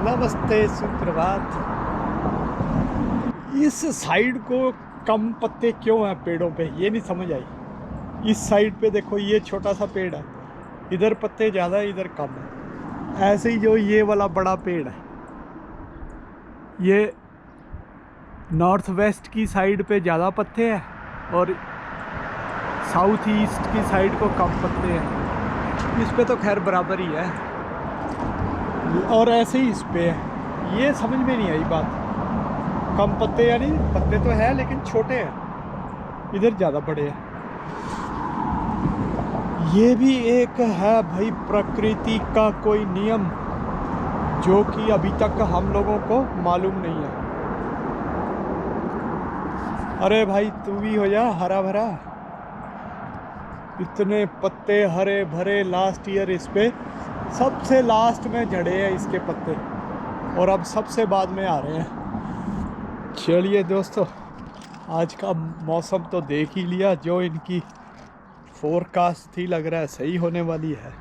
नमस्ते, सुप्रभात। इस साइड को कम पत्ते क्यों हैं पेड़ों पे, ये नहीं समझ आई। इस साइड पे देखो, ये छोटा सा पेड़ है, इधर पत्ते ज़्यादा है, इधर कम है। ऐसे ही जो ये वाला बड़ा पेड़ है, ये नॉर्थ वेस्ट की साइड पे ज़्यादा पत्ते हैं और साउथ ईस्ट की साइड को कम पत्ते हैं। इस पे तो खैर बराबर ही है, और ऐसे ही इस पे है। ये समझ में नहीं आई बात। कम पत्ते यानी पत्ते तो है लेकिन छोटे हैं, इधर ज़्यादा बड़े हैं। ये भी एक है भाई प्रकृति का कोई नियम जो कि अभी तक हम लोगों को मालूम नहीं है। अरे भाई तू भी हो जा हरा भरा। इतने पत्ते हरे भरे, लास्ट ईयर इस पे सबसे लास्ट में झड़े हैं इसके पत्ते, और अब सबसे बाद में आ रहे हैं। चलिए दोस्तों, आज का मौसम तो देख ही लिया, जो इनकी फोरकास्ट थी लग रहा है सही होने वाली है।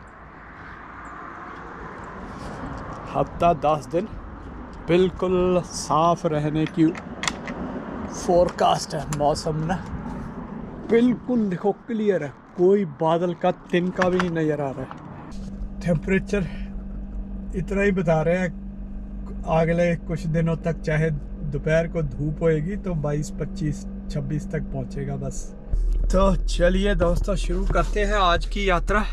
हफ्ता 10 दिन बिल्कुल साफ रहने की फोरकास्ट है। मौसम ना बिल्कुल देखो क्लियर है, कोई बादल का तिनका भी नहीं नज़र आ रहा है। टेम्परेचर इतना ही बता रहे हैं, अगले कुछ दिनों तक चाहे दोपहर को धूप होएगी तो 22, 25, 26 तक पहुंचेगा बस। तो चलिए दोस्तों, शुरू करते हैं आज की यात्रा।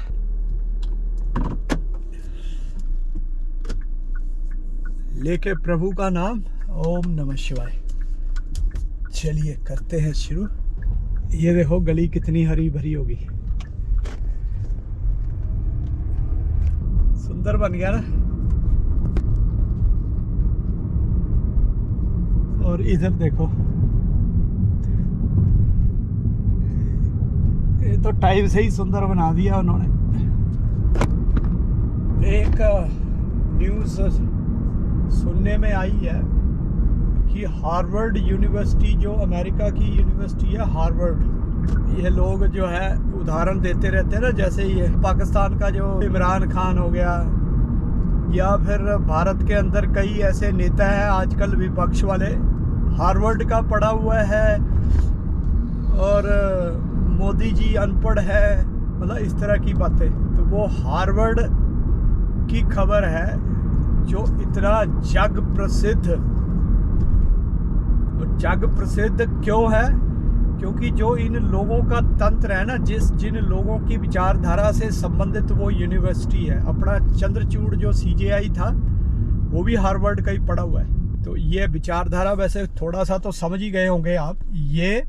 लेके प्रभु का नाम, ओम नमः शिवाय। चलिए करते हैं शुरू। ये देखो गली कितनी हरी भरी होगी, सुंदर बन गया ना। और इधर देखो, ये तो टाइम से ही सुंदर बना दिया उन्होंने। एक न्यूज़ सुनने में आई है कि हार्वर्ड यूनिवर्सिटी, जो अमेरिका की यूनिवर्सिटी है हार्वर्ड, ये लोग जो है उदाहरण देते रहते हैं ना, जैसे ये पाकिस्तान का जो इमरान खान हो गया, या फिर भारत के अंदर कई ऐसे नेता हैं आजकल विपक्ष वाले, हार्वर्ड का पढ़ा हुआ है और मोदी जी अनपढ़ है, मतलब इस तरह की बातें। तो वो हार्वर्ड की खबर है जो इतना जग प्रसिद्ध क्यों है? क्योंकि जो इन लोगों का तंत्र है ना, जिन लोगों की विचारधारा से संबंधित वो यूनिवर्सिटी है। अपना चंद्रचूड़ जो CJI था वो भी हार्वर्ड का ही पढ़ा हुआ है। तो ये विचारधारा वैसे थोड़ा सा तो समझ ही गए होंगे आप, ये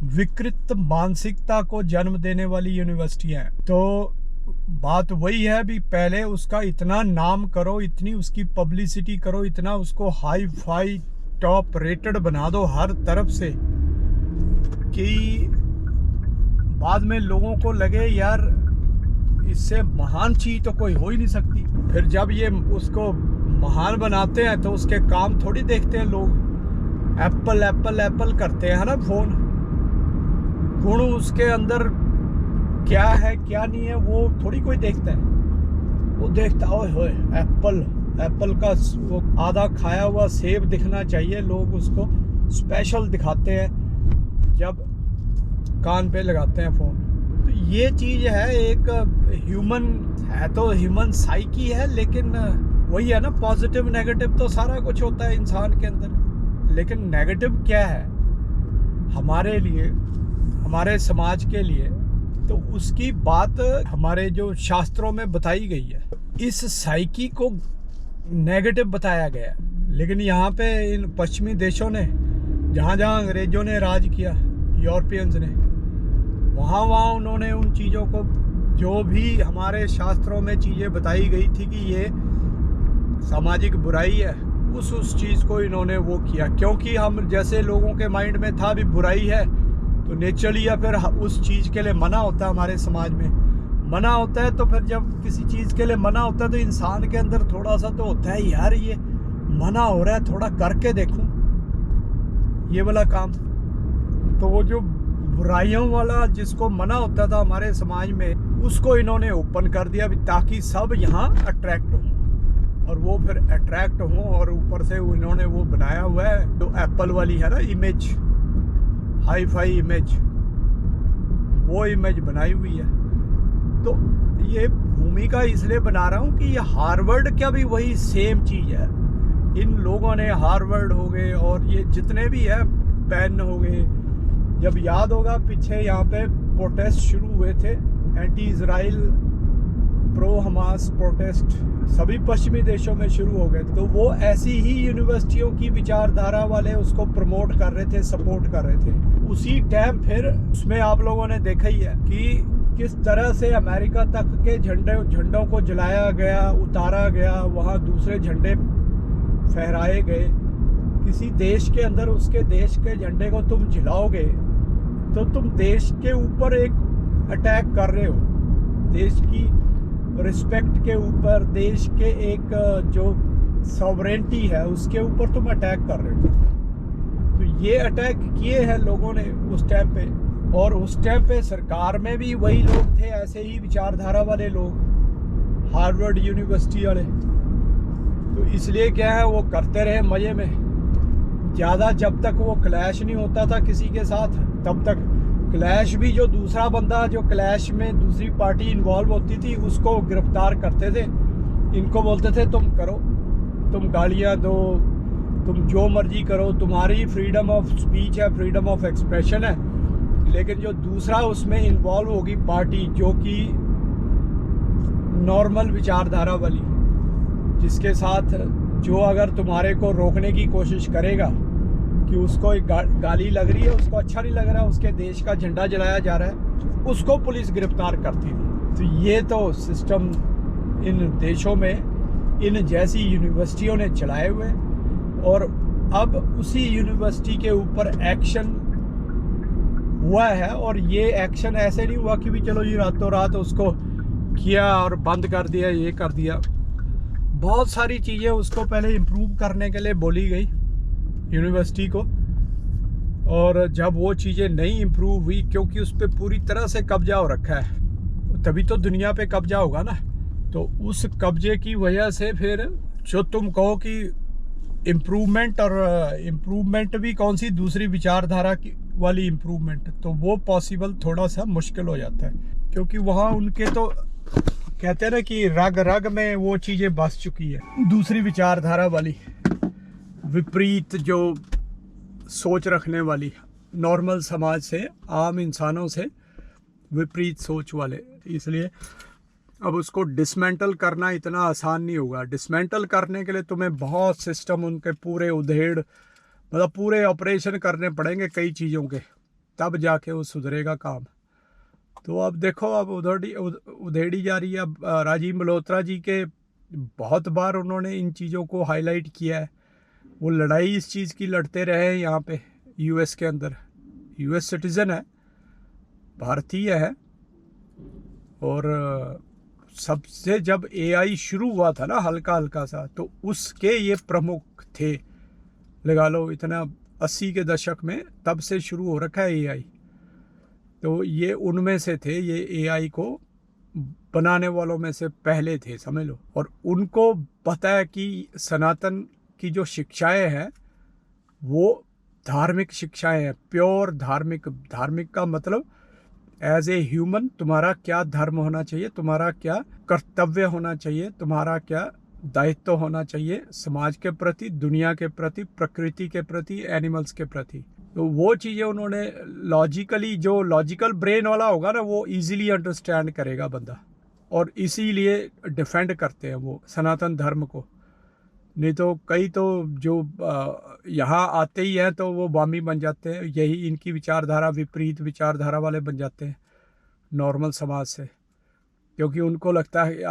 विकृत मानसिकता को जन्म देने वाली यूनिवर्सिटी है। तो बात वही है भी, पहले उसका इतना नाम करो, इतनी उसकी पब्लिसिटी करो, इतना उसको हाई फाई टॉप रेटेड बना दो हर तरफ से कि बाद में लोगों को लगे यार इससे महान चीज तो कोई हो ही नहीं सकती। फिर जब ये उसको महान बनाते हैं तो उसके काम थोड़ी देखते हैं लोग। एप्पल एप्पल एप्पल करते हैं ना फोन, गुण उसके अंदर क्या है क्या नहीं है वो थोड़ी कोई देखता है। वो देखता है एप्पल का वो आधा खाया हुआ सेब दिखना चाहिए, लोग उसको स्पेशल दिखाते हैं जब कान पे लगाते हैं फ़ोन। तो ये चीज़ है, एक ह्यूमन है, तो ह्यूमन साइकी है, लेकिन वही है ना, पॉजिटिव नेगेटिव तो सारा कुछ होता है इंसान के अंदर। लेकिन नेगेटिव क्या है हमारे लिए, हमारे समाज के लिए, तो उसकी बात हमारे जो शास्त्रों में बताई गई है। इस साइकी को नेगेटिव बताया गया, लेकिन यहाँ पे इन पश्चिमी देशों ने, जहाँ जहाँ अंग्रेज़ों ने राज किया, यूरोपियंस ने, वहाँ उन्होंने उन चीज़ों को, जो भी हमारे शास्त्रों में चीज़ें बताई गई थी कि ये सामाजिक बुराई है, उस चीज़ को इन्होंने वो किया। क्योंकि हम जैसे लोगों के माइंड में था भी बुराई है तो नेचुरली या फिर उस चीज़ के लिए मना होता है, हमारे समाज में मना होता है। तो फिर जब किसी चीज़ के लिए मना होता है तो इंसान के अंदर थोड़ा सा तो होता है, यार ये मना हो रहा है, थोड़ा करके देखूं ये वाला काम। तो वो जो बुराइयों वाला जिसको मना होता था हमारे समाज में, उसको इन्होंने ओपन कर दिया ताकि सब यहाँ अट्रैक्ट हो। और वो फिर अट्रैक्ट हों, और ऊपर से उन्होंने वो बनाया हुआ है जो एप्पल वाली है ना इमेज, हाई फाई इमेज, वो इमेज बनाई हुई है। तो ये भूमिका इसलिए बना रहा हूँ कि ये हार्वर्ड का भी वही सेम चीज़ है। इन लोगों ने हार्वर्ड हो गए और ये जितने भी है पेन हो गए, जब याद होगा पीछे यहाँ पे प्रोटेस्ट शुरू हुए थे, anti Israel pro Hamas protest सभी पश्चिमी देशों में शुरू हो गए, तो वो ऐसी ही यूनिवर्सिटियों की विचारधारा वाले उसको प्रमोट कर रहे थे, सपोर्ट कर रहे थे। उसी टाइम फिर उसमें आप लोगों ने देखा ही है कि किस तरह से अमेरिका तक के झंडों को जलाया गया, उतारा गया, वहाँ दूसरे झंडे फहराए गए। किसी देश के अंदर उसके देश के झंडे को तुम जलाओगे तो तुम देश के ऊपर एक अटैक कर रहे हो, देश की रिस्पेक्ट के ऊपर, देश के एक जो सॉवरेंटी है उसके ऊपर तुम अटैक कर रहे हो। तो ये अटैक किए हैं लोगों ने उस टाइम पे, और उस टाइम पे सरकार में भी वही लोग थे, ऐसे ही विचारधारा वाले लोग, हार्वर्ड यूनिवर्सिटी वाले। तो इसलिए क्या है, वो करते रहे मज़े में ज़्यादा, जब तक वो क्लैश नहीं होता था किसी के साथ, तब तक क्लैश भी जो दूसरा बंदा जो क्लैश में दूसरी पार्टी इन्वॉल्व होती थी उसको गिरफ्तार करते थे। इनको बोलते थे तुम करो, तुम गालियाँ दो, तुम जो मर्जी करो, तुम्हारी फ्रीडम ऑफ स्पीच है, फ्रीडम ऑफ एक्सप्रेशन है, लेकिन जो दूसरा उसमें इन्वॉल्व होगी पार्टी जो कि नॉर्मल विचारधारा वाली, जिसके साथ जो अगर तुम्हारे को रोकने की कोशिश करेगा कि उसको एक गाली लग रही है, उसको अच्छा नहीं लग रहा है, उसके देश का झंडा जलाया जा रहा है, उसको पुलिस गिरफ्तार करती थी। तो ये तो सिस्टम इन देशों में इन जैसी यूनिवर्सिटियों ने चलाए हुए, और अब उसी यूनिवर्सिटी के ऊपर एक्शन हुआ है। और ये एक्शन ऐसे नहीं हुआ कि भी चलो ये रातों रात उसको किया और बंद कर दिया, ये कर दिया। बहुत सारी चीज़ें उसको पहले इम्प्रूव करने के लिए बोली गई यूनिवर्सिटी को, और जब वो चीज़ें नहीं इम्प्रूव हुई, क्योंकि उस पर पूरी तरह से कब्जा हो रखा है, तभी तो दुनिया पे कब्जा होगा ना। तो उस कब्जे की वजह से फिर जो तुम कहो कि इम्प्रूवमेंट, और इम्प्रूवमेंट भी कौन सी दूसरी विचारधारा की वाली इम्प्रूवमेंट, तो वो पॉसिबल थोड़ा सा मुश्किल हो जाता है, क्योंकि वहाँ उनके तो कहते हैं ना कि रग रग में वो चीज़ें बस चुकी है, दूसरी विचारधारा वाली, विपरीत जो सोच रखने वाली, नॉर्मल समाज से, आम इंसानों से विपरीत सोच वाले। इसलिए अब उसको डिसमेंटल करना इतना आसान नहीं होगा। डिसमेंटल करने के लिए तुम्हें बहुत सिस्टम उनके पूरे उधेड़, मतलब पूरे ऑपरेशन करने पड़ेंगे कई चीज़ों के, तब जाके वो सुधरेगा काम। तो अब देखो, अब उधेड़ी जा रही है। अब राजीव मल्होत्रा जी के बहुत बार उन्होंने इन चीज़ों को हाईलाइट किया है, वो लड़ाई इस चीज़ की लड़ते रहे हैं यहाँ पे यूएस के अंदर। यूएस सिटीज़न है, भारतीय है, और सबसे जब एआई शुरू हुआ था ना हल्का हल्का सा, तो उसके ये प्रमुख थे, लगा लो इतना 80 के दशक में, तब से शुरू हो रखा है एआई। तो ये उनमें से थे, ये एआई को बनाने वालों में से पहले थे, समझ लो। और उनको पता है कि सनातन की जो शिक्षाएं हैं वो धार्मिक शिक्षाएं हैं, प्योर धार्मिक। धार्मिक का मतलब एज ए ह्यूमन तुम्हारा क्या धर्म होना चाहिए, तुम्हारा क्या कर्तव्य होना चाहिए, तुम्हारा क्या दायित्व होना चाहिए समाज के प्रति, दुनिया के प्रति, प्रकृति के प्रति, एनिमल्स के प्रति। तो वो चीज़ें उन्होंने लॉजिकली, जो लॉजिकल ब्रेन वाला होगा ना, वो इजीली अंडरस्टैंड करेगा बंदा, और इसीलिए डिफेंड करते हैं वो सनातन धर्म को। नहीं तो कई तो जो यहाँ आते ही हैं तो वो बामी बन जाते हैं, यही इनकी विचारधारा, विपरीत विचारधारा वाले बन जाते हैं नॉर्मल समाज से, क्योंकि उनको लगता है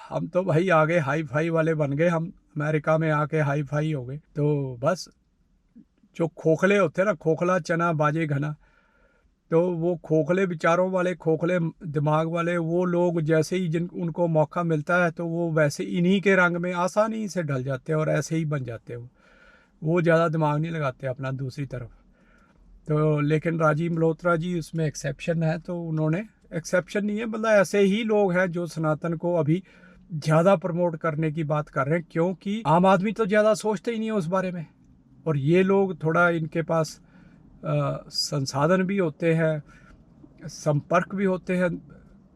हम तो भाई आगे हाई फाई वाले बन गए, हम अमेरिका में आके हाई फाई हो गए। तो बस जो खोखले होते हैं ना, खोखला चना बाजे घना, तो वो खोखले विचारों वाले, खोखले दिमाग वाले वो लोग, जैसे ही जिन उनको मौका मिलता है तो वो वैसे इन्हीं के रंग में आसानी से ढल जाते हैं और ऐसे ही बन जाते हैं। वो ज़्यादा दिमाग नहीं लगाते अपना दूसरी तरफ। तो लेकिन राजीव मल्होत्रा जी उसमें एक्सेप्शन है, तो उन्होंने, एक्सेप्शन नहीं है मतलब ऐसे ही लोग हैं जो सनातन को अभी ज़्यादा प्रमोट करने की बात कर रहे हैं, क्योंकि आम आदमी तो ज़्यादा सोचते ही नहीं है उस बारे में, और ये लोग थोड़ा इनके पास संसाधन भी होते हैं, संपर्क भी होते हैं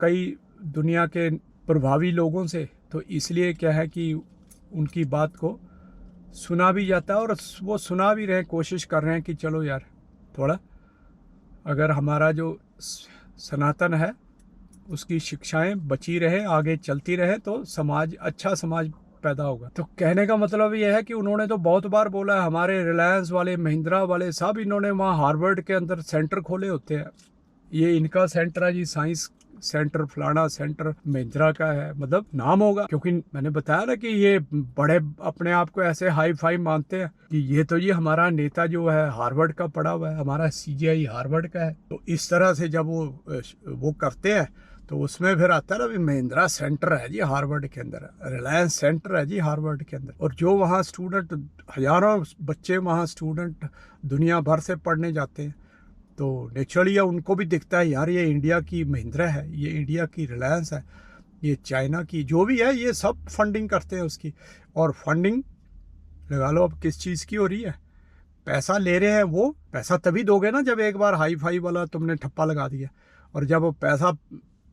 कई दुनिया के प्रभावी लोगों से, तो इसलिए क्या है कि उनकी बात को सुना भी जाता है, और वो सुना भी रहे, कोशिश कर रहे हैं कि चलो यार थोड़ा अगर हमारा जो सनातन है उसकी शिक्षाएं बची रहे, आगे चलती रहे, तो समाज अच्छा समाज पैदा होगा। तो कहने का मतलब ये है कि उन्होंने तो बहुत बार बोला है, हमारे रिलायंस वाले, महिंद्रा वाले, सब इन्होंने वहाँ हार्वर्ड के अंदर सेंटर खोले होते हैं, ये इनका सेंटर है जी, साइंस सेंटर, फलाना सेंटर महिंद्रा का है, मतलब नाम होगा, क्योंकि मैंने बताया ना कि ये बड़े अपने आप को ऐसे हाई फाई मानते हैं कि ये तो ये हमारा नेता जो है हार्वर्ड का पढ़ा हुआ है, हमारा सीजीआई हार्वर्ड का है। तो इस तरह से जब वो करते हैं तो उसमें फिर आता है ना, भी महिंद्रा सेंटर है जी हार्वर्ड के अंदर, रिलायंस सेंटर है जी हार्वर्ड के अंदर, और जो वहाँ स्टूडेंट, हजारों बच्चे वहाँ स्टूडेंट दुनिया भर से पढ़ने जाते हैं, तो नेचुरली उनको भी दिखता है यार ये इंडिया की महिंद्रा है, ये इंडिया की रिलायंस है, ये चाइना की जो भी है, ये सब फंडिंग करते हैं उसकी। और फंडिंग लगा लो अब किस चीज़ की हो रही है, पैसा ले रहे हैं, वो पैसा तभी दोगे ना जब एक बार हाई फाई वाला तुमने ठप्पा लगा दिया, और जब वो पैसा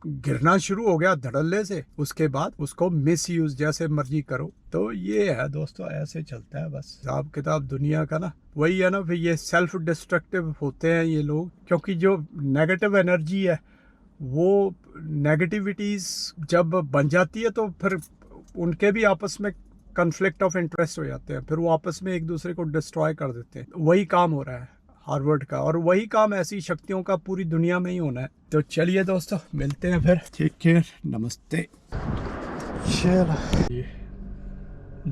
गिरना शुरू हो गया धड़ल्ले से, उसके बाद उसको मिस यूज जैसे मर्जी करो। तो ये है दोस्तों, ऐसे चलता है बस हिसाब किताब दुनिया का ना, वही है ना, फिर ये सेल्फ डिस्ट्रक्टिव होते हैं ये लोग, क्योंकि जो नेगेटिव एनर्जी है, वो नेगेटिविटीज जब बन जाती है तो फिर उनके भी आपस में कन्फ्लिक्ट ऑफ इंटरेस्ट हो जाते हैं, फिर वो आपस में एक दूसरे को डिस्ट्रॉय कर देते हैं। वही काम हो रहा है हार्वर्ड का, और वही काम ऐसी शक्तियों का पूरी दुनिया में ही होना है। तो चलिए दोस्तों, मिलते हैं फिर, टेक केयर, नमस्ते। चलो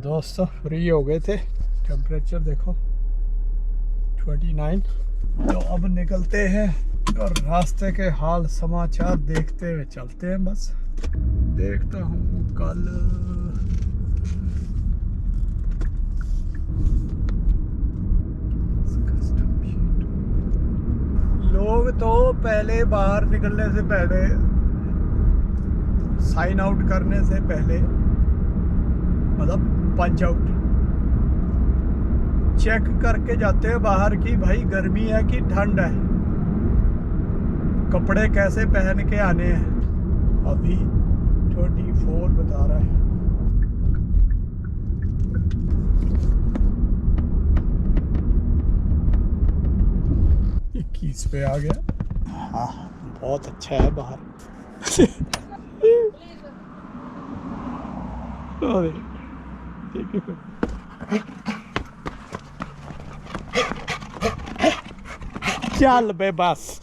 दोस्तों, फ्री हो गए थे, टेम्परेचर देखो 29, तो अब निकलते हैं और रास्ते के हाल समाचार देखते हुए चलते हैं। बस देखता हूँ कल लोग तो पहले बाहर निकलने से पहले, साइन आउट करने से पहले, मतलब पंच आउट, चेक करके जाते हैं बाहर की भाई गर्मी है कि ठंड है, कपड़े कैसे पहन के आने हैं। अभी 24 बता रहा है। 21 पे आ गया। हाँ, बहुत अच्छा है बाहर। चल बे बस।